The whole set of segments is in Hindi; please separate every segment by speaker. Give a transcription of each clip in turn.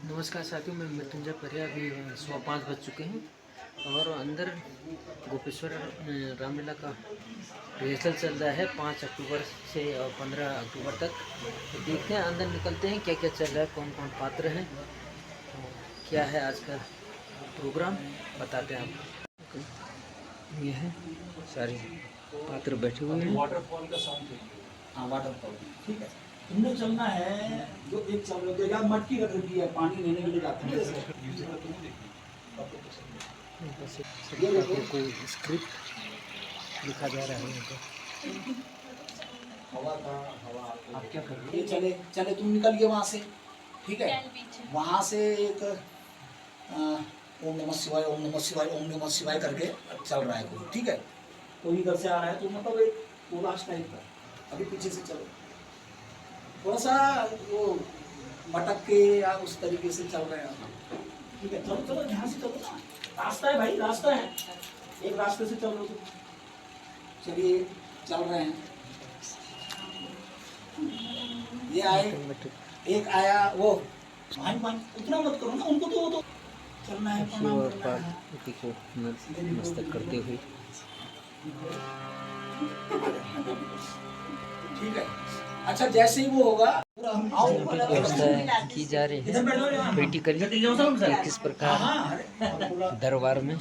Speaker 1: नमस्कार साथियों, मैं मृत्युंजय परिया। अभी 5:15 बज चुके हैं और अंदर गोपेश्वर रामलीला का रिहर्सल चल रहा है 5 अक्टूबर से और 15 अक्टूबर तक। तो देखते हैं, अंदर निकलते हैं क्या क्या चल रहा है, कौन कौन पात्र हैं, तो क्या है आज का प्रोग्राम बताते हैं आपको। ये है सारे पात्र बैठे हुए हैं।
Speaker 2: वाटरफॉल का साउंड। हाँ, वाटरफॉल ठीक है। तुमने चलना है जो एक चल रही है, मटकी रख रखी है, पानी लेने के लिए जाते हैं।
Speaker 1: कोई स्क्रिप्ट लिखा जा रहा है।
Speaker 2: हवा का हवा आप क्या कर रहे हो? चले चले तुम निकल गए वहाँ से, ठीक है। वहाँ से एक ओम नमः शिवाय, ओम नमः शिवाय, ओम नमः शिवाय करके चल रहा है कोई, ठीक है। कोई इधर से आ रहा है तो मतलब एक उल्लास टाइप का। अभी पीछे से चलो, थोड़ा सा वो मटक के या उस तरीके से चल रहे हैं, ठीक है। चलो चलो, ध्यान से चलो, रास्ता है भाई, रास्ता है, एक रास्ते से चलो तुम। चलिए चल रहे हैं। ये आए, एक आया वो उतना मत करो ना उनको, तो वो तो चलना है, प्रणाम करना है
Speaker 1: को नतमस्तक करते हुए।
Speaker 2: ठीक है। अच्छा, जैसे ही वो होगा
Speaker 1: व्यवस्था की जा रही है क्रिटिकली किस प्रकार दरबार में।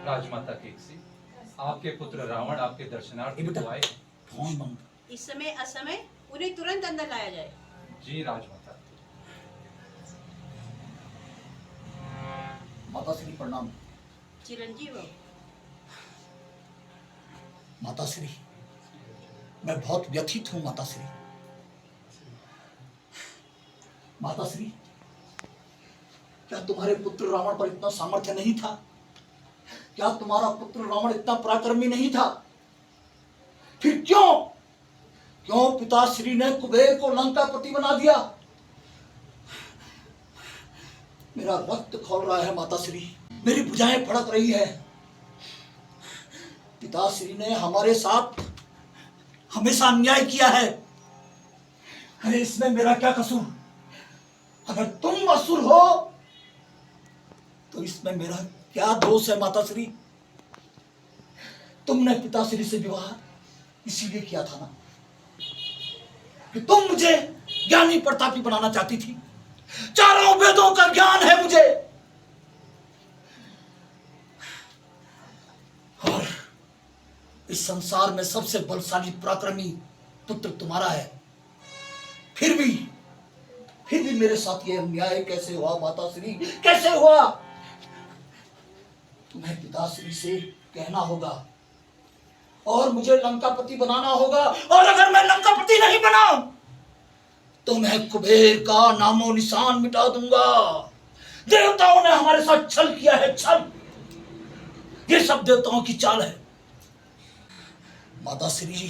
Speaker 3: राजमाता केकसी, आपके पुत्र रावण आपके दर्शनार्थ तो आए।
Speaker 4: इस समय असमय उन्हें तुरंत अंदर लाया जाए।
Speaker 3: जी राजमाता।
Speaker 2: माता श्री प्रणाम।
Speaker 4: चिरंजीव हो।
Speaker 2: माता श्री, मैं बहुत व्यथित हूँ माता श्री। माता श्री, क्या तुम्हारे पुत्र रावण पर इतना सामर्थ्य नहीं था? क्या तुम्हारा पुत्र रावण इतना पराक्रमी नहीं था? फिर क्यों पिताश्री ने कुबेर को लंकापति बना दिया? मेरा रक्त खौल रहा है माता श्री, मेरी भुजाएं फड़क रही है। पिताश्री ने हमारे साथ हमेशा अन्याय किया है। अरे इसमें मेरा क्या कसूर? अगर तुम असुर हो तो इसमें मेरा क्या दोष है माता श्री? तुमने पिताश्री से विवाह इसीलिए किया था ना कि तुम मुझे ज्ञानी प्रतापी बनाना चाहती थी। चारों वेदों का ज्ञान है मुझे, और इस संसार में सबसे बलशाली पराक्रमी पुत्र तुम्हारा है। फिर भी मेरे साथ ये अन्याय कैसे हुआ माता श्री, कैसे हुआ? तुम्हें पिताश्री से कहना होगा और मुझे लंकापति बनाना होगा, और अगर मैं लंकापति नहीं बना तो मैं कुबेर का नामो निशान मिटा दूंगा। देवताओं ने हमारे साथ छल किया है, छल। ये सब देवताओं की चाल है माता श्री।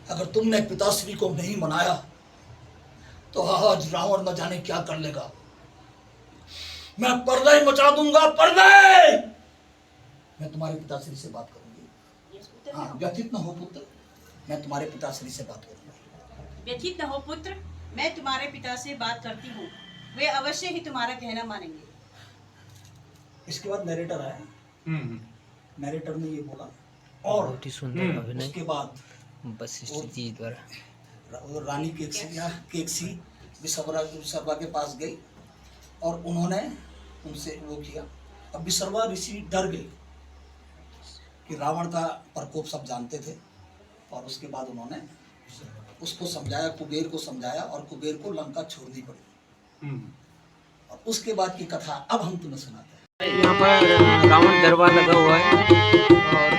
Speaker 2: अगर तुमने पिताश्री को नहीं मनाया तो आज रावण न जाने क्या कर लेगा। मैं पर्दे मचा दूंगा, पर्दे। मैं तुम्हारे पिताश्री से बात करूंगी। हाँ, व्यथित न हो पुत्र, मैं तुम्हारे पिताश्री से बात करूंगा।
Speaker 4: व्यथित न हो पुत्र, मैं तुम्हारे पिता से बात करती हूँ, वे अवश्य ही तुम्हारा कहना मानेंगे।
Speaker 2: इसके बाद नरेटर आया। नरेटर ने ये बोला, और
Speaker 1: बहुत ही सुंदर अभिनय
Speaker 2: उसके बाद
Speaker 1: वशिष्ठ जी द्वारा
Speaker 2: रानी केकसी विसर्वा के पास गई और उन्होंने उनसे वो किया। अब विसर्वा ऋषि डर गए कि रावण का प्रकोप सब जानते थे, और उसके बाद उन्होंने उसको समझाया, कुबेर को समझाया, और कुबेर को लंका छोड़नी पड़ी। और उसके बाद की कथा अब हम तुम्हें सुनाते हैं।
Speaker 1: यहाँ पर रावण दरबार लगा हुआ है और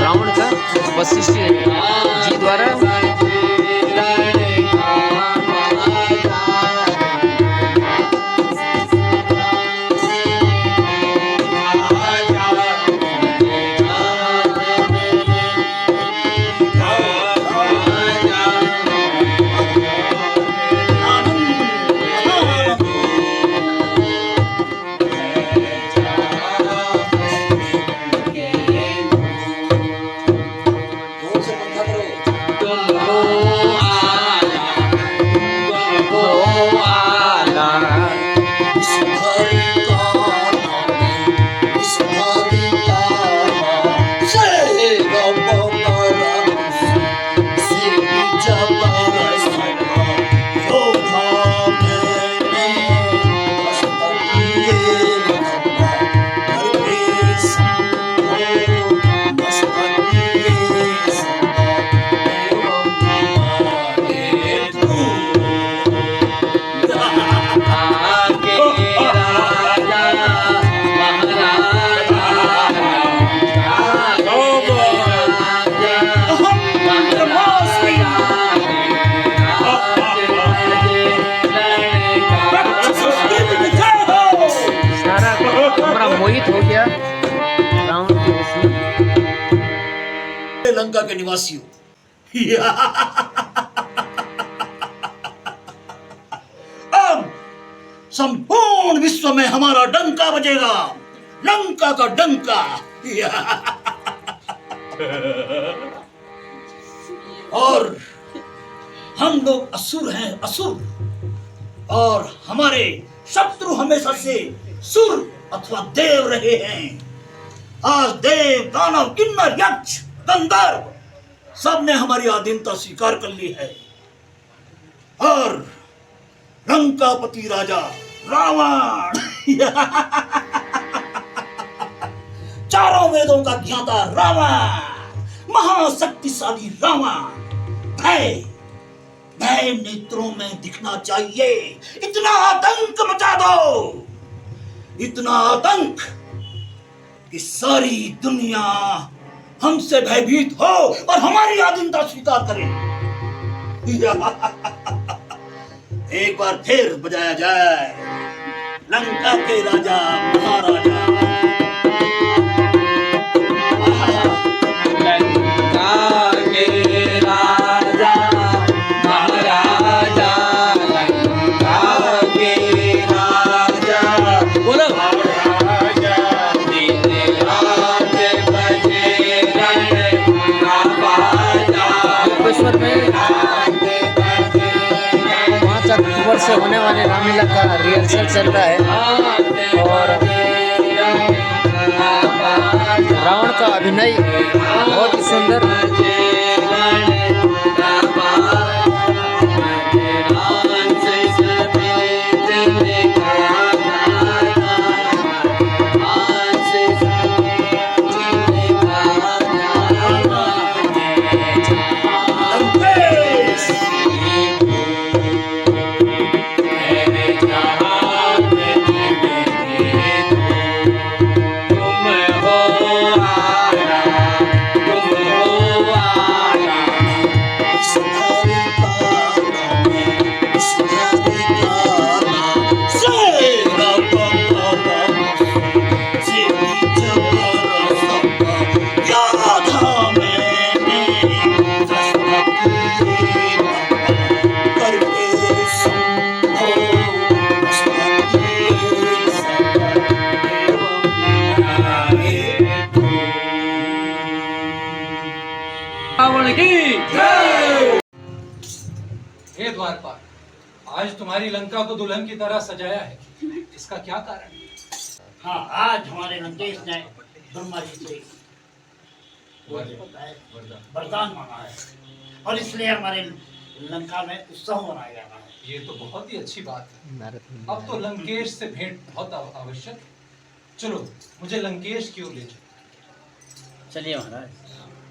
Speaker 1: रावण का वशिष्ठ जी द्वारा
Speaker 2: के निवासियों, अब संपूर्ण विश्व में हमारा डंका बजेगा, लंका का डंका। और हम लोग असुर हैं, असुर, और हमारे शत्रु हमेशा से सुर अथवा देव रहे हैं। आज देव, दानव, किन्नर, यक्ष, गंधर्व सबने हमारी आधीनता स्वीकार कर ली है। और लंकापति राजा रावण, चारों वेदों का ज्ञाता रावण, महाशक्तिशाली रावण, भय नेत्रों में दिखना चाहिए। इतना आतंक मचा दो, इतना आतंक कि सारी दुनिया हमसे भयभीत हो और हमारी आधीनता स्वीकार करे। एक बार फिर बजाया जाए लंका के राजा महाराजा।
Speaker 3: लंका के राजा महाराजा, लंका के राजा, बोलो महाराजा, दिन रात बजे रण का बाजा।
Speaker 1: गोपेश्वर में 5 अक्टूबर से होने वाले रामलीला का रिहर्सल चल रहा है और रावण का अभिनय बहुत ही सुंदर।
Speaker 3: हे द्वारपाल, आज तुम्हारी लंका को दुल्हन की तरह सजाया है, इसका क्या कारण?
Speaker 2: हाँ, आज हमारे लंकेश ने ब्रह्मा जी से वरदान मांगा है और इसलिए हमारे लंका में उत्सव मनाया जा रहा है।
Speaker 3: ये तो बहुत ही अच्छी बात है। अब तो लंकेश से भेंट बहुत आवश्यक है। चलो मुझे लंकेश की ओर ले चलो।
Speaker 1: चलिए महाराज।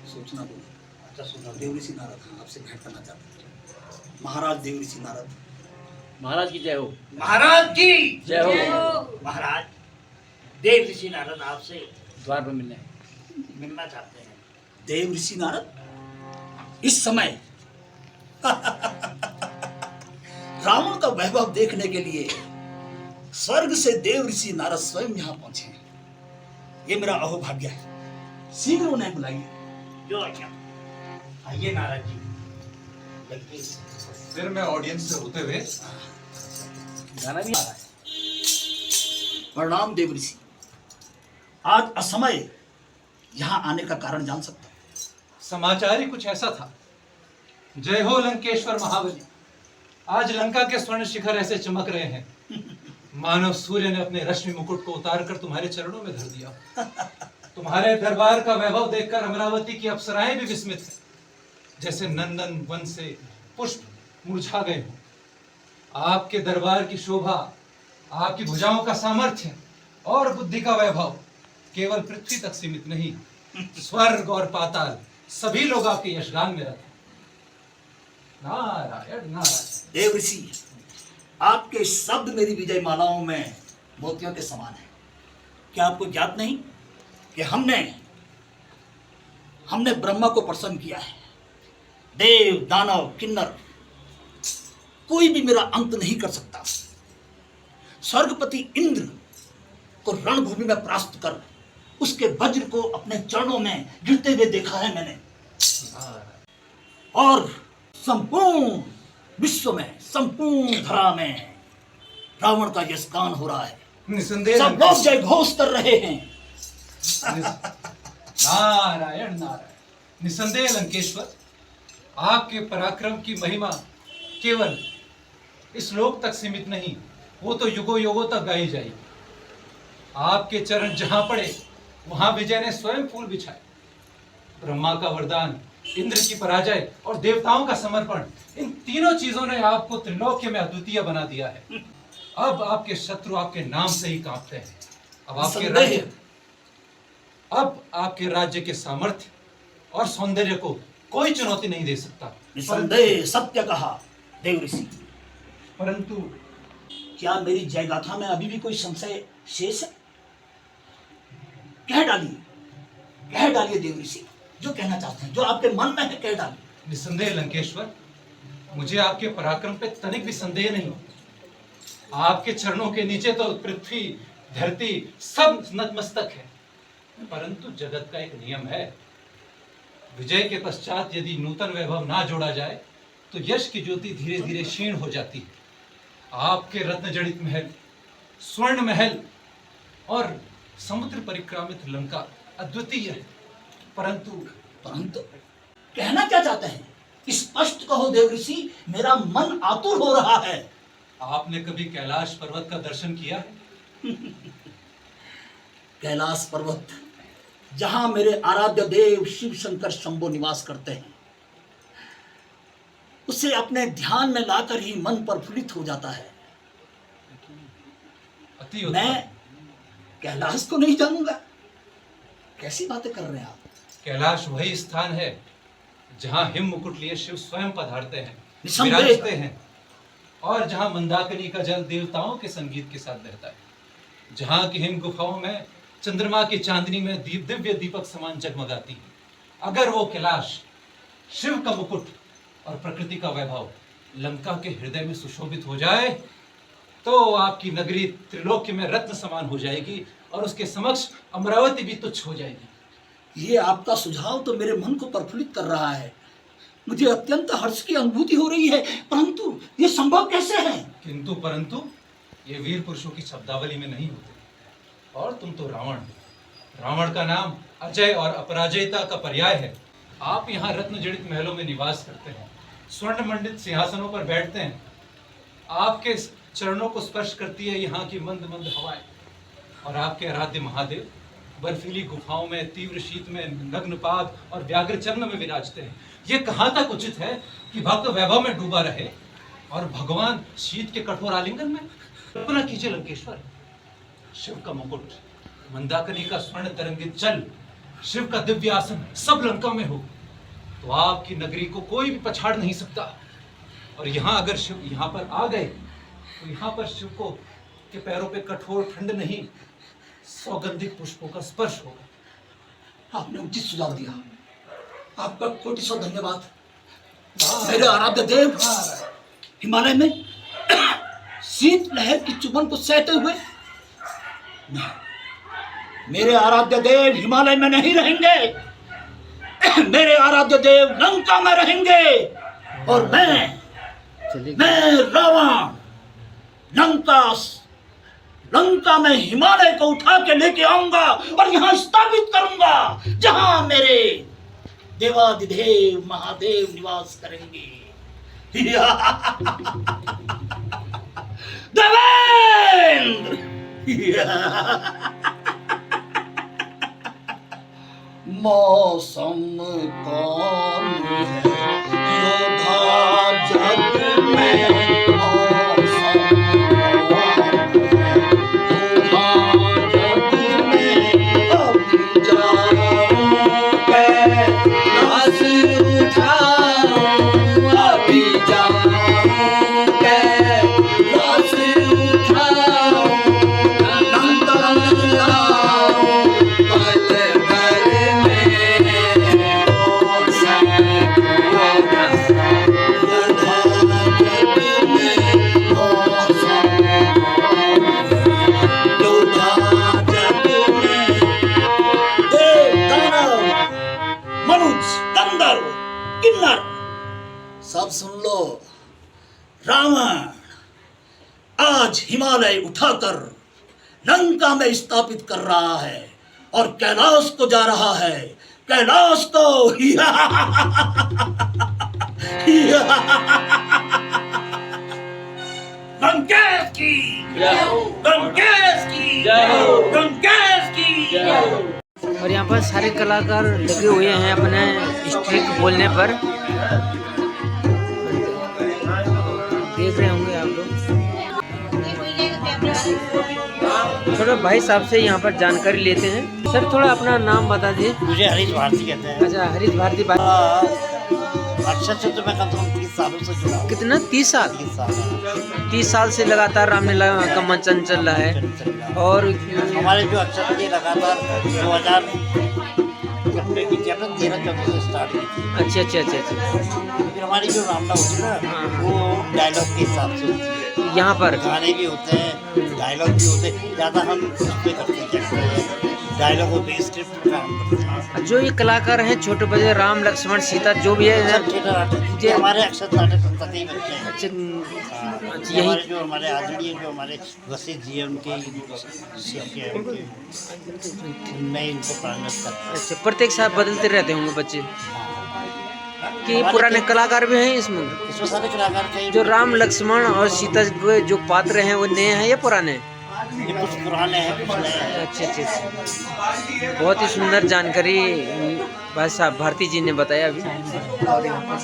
Speaker 2: सोचना दो। अच्छा सुनो, देवऋषि नारद आपसे भेंट करना चाहते हैं। महाराज देवऋषि नारद,
Speaker 1: महाराज की जय हो।
Speaker 2: महाराज की
Speaker 1: जय हो।
Speaker 2: महाराज देवऋषि नारद आपसे
Speaker 1: द्वार पर
Speaker 2: मिलना चाहते हैं। देवऋषि नारद, इस समय रावण का वैभव देखने के लिए स्वर्ग से देवऋषि नारद स्वयं यहाँ पहुंचे। ये मेरा अहोभाग्य है। शीघ्र उन्हें बुलाइए। जो आज्ञा। आइए नारद जी।
Speaker 3: फिर मैं ऑडियंस से होते हुए
Speaker 1: गाना भी आ रहा है।
Speaker 2: प्रणाम देवऋषि। आज असमय यहाँ आने का कारण जान सकता हूँ?
Speaker 3: समाचार ही कुछ ऐसा था। जय हो लंकेश्वर महाबली। आज लंका के स्वर्ण शिखर ऐसे चमक रहे हैं मानो सूर्य ने अपने रश्मि मुकुट को उतार कर तुम्हारे चरणों में धर दिया। तुम्हारे दरबार का वैभव देखकर अमरावती की अप्सराएं भी विस्मित हैं, जैसे नंदन वन से पुष्प मुरझा गए हो। आपके दरबार की शोभा, आपकी भुजाओं का सामर्थ्य और बुद्धि का वैभव केवल पृथ्वी तक सीमित नहीं, स्वर्ग और पाताल सभी लोग आपके यशगान में रहते। नारायण नारायण।
Speaker 2: देवऋषि, आपके शब्द मेरी विजय मालाओं में मोतियों के समान है। क्या आपको ज्ञात नहीं कि हमने ब्रह्मा को प्रसन्न किया है। देव, दानव, किन्नर कोई भी मेरा अंत नहीं कर सकता। स्वर्गपति इंद्र को रणभूमि में परास्त कर उसके वज्र को अपने चरणों में गिरते हुए देखा है मैंने। और संपूर्ण विश्व में, संपूर्ण धरा में रावण का यश गान हो रहा है।
Speaker 3: निसंदेह
Speaker 2: सब लोग जय घोष कर रहे हैं।
Speaker 3: नारायण नारायण। निसंदेह लंकेश्वर, आपके पराक्रम की महिमा केवल इस लोक तक सीमित नहीं, वो तो युगों युगों तक गाई जाएगी। आपके चरण जहां पड़े वहां विजय ने स्वयं फूल बिछाए। ब्रह्मा का वरदान, इंद्र की पराजय और देवताओं का समर्पण, इन तीनों चीजों ने आपको त्रिलोक्य में अद्वितीय बना दिया है। अब आपके शत्रु आपके नाम से ही कांपते हैं। अब आपके राज्य के सामर्थ्य और सौंदर्य को कोई चुनौती नहीं दे सकता।
Speaker 2: निसंदेह सत्य कहा देव ऋषि,
Speaker 3: परंतु
Speaker 2: क्या मेरी जयगाथा में अभी भी कोई संशय शेष है? कह डालिए देव ऋषि, जो कहना चाहते हैं, जो आपके मन में है, कह डालिए।
Speaker 3: निसंदेह लंकेश्वर, मुझे आपके पराक्रम पे तनिक भी संदेह नहीं। आपके चरणों के नीचे तो पृथ्वी धरती सब नतमस्तक है, परंतु जगत का एक नियम है, विजय के पश्चात यदि नूतन वैभव ना जोड़ा जाए तो यश की ज्योति धीरे धीरे क्षीण हो जाती है। आपके रत्न जड़ित महल, स्वर्ण महल और समुद्र परिक्रामित लंका अद्वितीय है, परंतु
Speaker 2: कहना क्या चाहते हैं? स्पष्ट कहो देव ऋषि, मेरा मन आतुर हो रहा है।
Speaker 3: आपने कभी कैलाश पर्वत का दर्शन किया है?
Speaker 2: कैलाश पर्वत, जहां मेरे आराध्य देव शिव शंकर शंभो निवास करते हैं, उसे अपने ध्यान में लाकर ही मन प्रफुल्लित हो जाता है।
Speaker 3: अति
Speaker 2: मैं कैलाश को नहीं जानूंगा? कैसी बातें कर रहे हैं आप?
Speaker 3: कैलाश वही स्थान है जहां हिम मुकुट लिए शिव स्वयं पधारते हैं,
Speaker 2: निसंदेह।
Speaker 3: विराजते हैं, और जहां मंदाकिनी का जल देवताओं के संगीत के साथ बहता है, जहां की हिम गुफाओं में चंद्रमा की चांदनी में दिव्य दीपक समान जगमगाती है। अगर वो कैलाश, शिव का मुकुट और प्रकृति का वैभव लंका के हृदय में सुशोभित हो जाए तो आपकी नगरी त्रिलोक्य में रत्न समान हो जाएगी और उसके समक्ष अमरावती भी तुच्छ हो जाएगी।
Speaker 2: ये आपका सुझाव तो मेरे मन को प्रफुल्लित कर रहा है। मुझे अत्यंत हर्ष की अनुभूति हो रही है, परंतु ये संभव कैसे है?
Speaker 3: किंतु परंतु ये वीर पुरुषों की शब्दावली में नहीं होते। और तुम तो रावण का नाम अजय और अपराजयता का पर्याय है। आप यहाँ रत्न जड़ित महलों में निवास करते हैं, स्वर्ण मंडित सिंहासनों पर बैठते हैं, आपके चरणों को स्पर्श करती है यहाँ की मंद मंद हवाएं, और आपके आराध्य महादेव बर्फीली गुफाओं में तीव्र शीत में नग्नपाद और व्याघ्र चरण में विराजते हैं। ये कहाँ तक उचित है कि भक्त वैभव में डूबा रहे और भगवान शीत के कठोर आलिंगन में? कल्पना कीजिए लंकेश्वर, शिव का मुकुट, मंदाकिनी का स्वर्ण तरंगित जल, शिव का दिव्य आसन सब लंका में हो तो आपकी नगरी को कोई भी पछाड़ नहीं सकता। और यहाँ अगर शिव यहाँ पर आ गए तो यहाँ पर शिव को के पैरों पे कठोर ठंड नहीं, सौगंधिक पुष्पों का स्पर्श होगा।
Speaker 2: आपने उचित सुझाव दिया, आपका कोटि सौ धन्यवाद। मेरे आराध्य देव हिमालय में शीत लहर की चुभन को सहते हुए मेरे आराध्य देव हिमालय में नहीं रहेंगे। मेरे आराध्य देव लंका में रहेंगे और मैं रावण लंका में हिमालय को उठा के लेके आऊंगा और यहाँ स्थापित करूंगा जहां मेरे देवादिदेव महादेव निवास करेंगे। देवेंद्र मौसम कौन है योद्धा जग में, आज हिमालय उठाकर लंका में स्थापित कर रहा है और कैलाश को जा रहा है, कैलाश को। लंकेश की, लंकेश की, लंकेश की।
Speaker 1: और यहाँ पर सारे कलाकार लगे हुए हैं अपने स्ट्रिक बोलने पर। देख रहे होंगे आप लोग। थोड़ा भाई साहब से यहाँ पर जानकारी लेते हैं। सर थोड़ा अपना नाम बता दिए।
Speaker 5: मुझे हरीश भारती कहते हैं।
Speaker 1: अच्छा, हरीश भारती।
Speaker 5: अच्छा से तो मैं कम से कम 30 सालों से जुड़ा हूँ।
Speaker 1: कितना? 30 साल?
Speaker 5: 30 साल।
Speaker 1: 30 साल से लगातार रामलीला का मंचन चल रहा है। और
Speaker 5: हमारे जो अक्षर ये लगातार 2000 की 13-14 से स्टार्ट हुई थी।
Speaker 1: अच्छा अच्छा अच्छा अच्छा।
Speaker 5: फिर हमारी जो रामलीला होती है ना, वो डायलॉग के हिसाब से होती है।
Speaker 1: यहाँ पर
Speaker 5: गाने भी होते हैं, डायलॉग भी होते हैं। ज़्यादा हम उस पे करते हैं, डायलॉग और बेस स्क्रिप्ट पे काम करते हैं।
Speaker 1: जो ये कलाकार हैं छोटे बड़े, राम लक्ष्मण सीता जो भी है,
Speaker 5: सब थिएटर आर्टिस्ट, ये हमारे अक्षर नाटक तक ही बनते हैं।
Speaker 1: अच्छा
Speaker 5: यही
Speaker 1: यही।
Speaker 5: जो हमारे आदरणीय जो हमारे वशिष्ठ जी हैं, उनके शिष्य हैं, मैं इनको प्रणत करता हूँ।
Speaker 1: अच्छा, प्रत्येक साल बदलते रहते होंगे बच्चे कि
Speaker 5: हमारे
Speaker 1: पुराने कलाकार भी हैं इसमें?
Speaker 5: इसमें सारे कलाकार कई
Speaker 1: जो राम लक्ष्मण और सीता के जो पात्र हैं वो नए हैं या पुराने?
Speaker 5: ये कुछ पुराने हैं, कुछ नए हैं।
Speaker 1: अच्छा अच्छा अच्छा। बहुत ही सुंदर जानकारी भाई साहब भारती जी ने बताया अभी। और यहाँ पर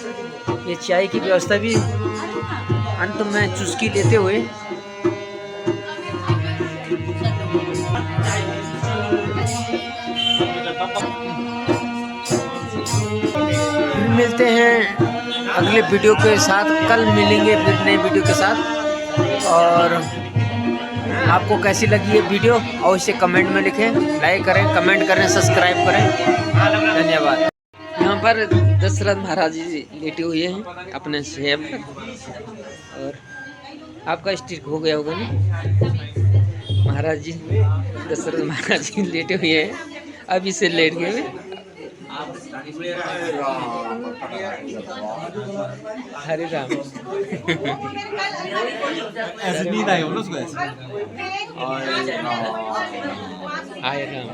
Speaker 1: ये चाय की व्यवस्था भी अंत में चुस्की लेते हुए। मिलते हैं अगले वीडियो के साथ। कल मिलेंगे फिर नए वीडियो के साथ। और आपको कैसी लगी ये वीडियो अवश्य कमेंट में लिखें, लाइक करें, कमेंट करें, सब्सक्राइब करें। धन्यवाद। यहाँ पर दशरथ महाराज जी लेटे हुए हैं अपने सेब पर। और आपका स्टिक हो गया होगा ना? महाराज जी, दशरथ महाराज जी लेटे हुए हैं, अभी से लेट गए। हरे राम।
Speaker 3: ऐसे नींद आई हो ना उसको ऐसे।
Speaker 1: हरे राम।